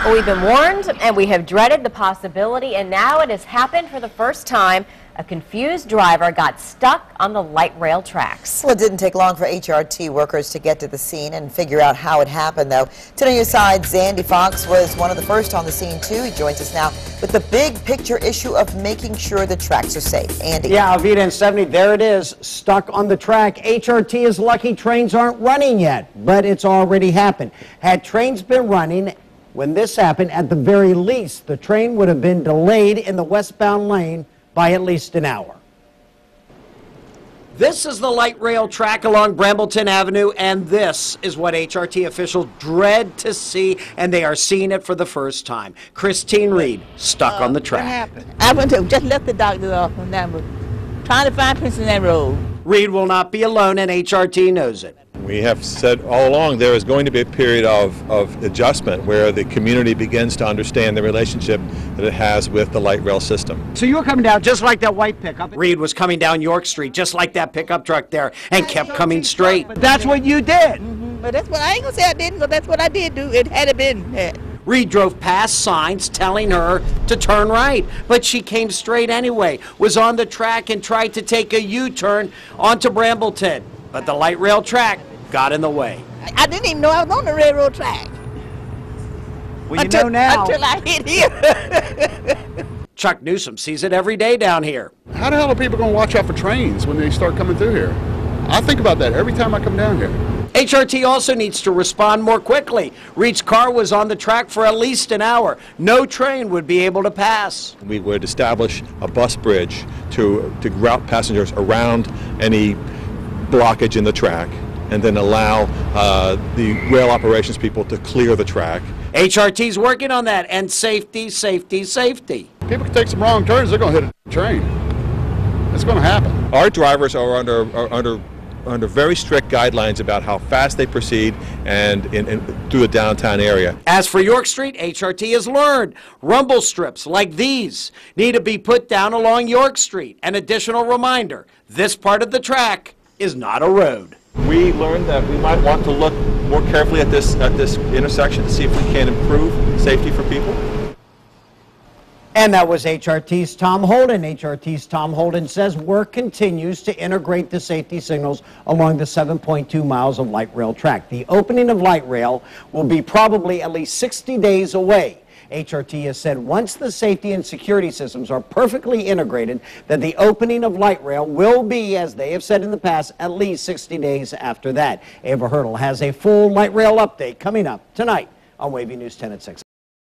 Well, we've been warned and we have dreaded the possibility, and now it has happened for the first time. A confused driver got stuck on the light rail tracks. Well, it didn't take long for HRT workers to get to the scene and figure out how it happened, though. 10 News side, Zandy Fox was one of the first on the scene, too. He joins us now with the big picture issue of making sure the tracks are safe. Andy. Yeah, Alvita and 70, there it is, stuck on the track. HRT is lucky trains aren't running yet, but it's already happened. Had trains been running when this happened, at the very least, the train would have been delayed in the westbound lane by at least an hour. This is the light rail track along Brambleton Avenue, and this is what HRT officials dread to see, and they are seeing it for the first time. Christine Reed, stuck on the track. What happened? I went to just left the doctor off on that road, trying to find Princeton that road. Reed will not be alone, and HRT knows it. We have said all along there is going to be a period of adjustment where the community begins to understand the relationship that it has with the light rail system. So you were coming down just like that white pickup. Reed was coming down York Street just like that pickup truck there and kept coming straight. But that's what you did. But that's what I ain't gonna say I didn't, but that's what I did do. It had been that. Reed drove past signs telling her to turn right, but she came straight anyway, was on the track and tried to take a U-turn onto Brambleton. But the light rail track got in the way. I didn't even know I was on the railroad track. Well, you know now. Until I hit here. Chuck Newsom sees it every day down here. How the hell are people going to watch out for trains when they start coming through here? I think about that every time I come down here. HRT also needs to respond more quickly. Reed's car was on the track for at least an hour. No train would be able to pass. We would establish a bus bridge to route passengers around any blockage in the track, and then allow the rail operations people to clear the track. HRT's working on that, and safety, safety, safety. People can take some wrong turns, they're going to hit a train. It's going to happen. Our drivers are under very strict guidelines about how fast they proceed and through the downtown area. As for York Street, HRT has learned rumble strips like these need to be put down along York Street. An additional reminder, this part of the track is not a road. We learned that we might want to look more carefully at this intersection to see if we can improve safety for people. And that was HRT's Tom Holden. HRT's Tom Holden says work continues to integrate the safety signals along the 7.2 miles of light rail track. The opening of light rail will be probably at least 60 days away. HRT has said once the safety and security systems are perfectly integrated, that the opening of light rail will be, as they have said in the past, at least 60 days after that. Ava Hurdle has a full light rail update coming up tonight on Wavy News 10 at 6.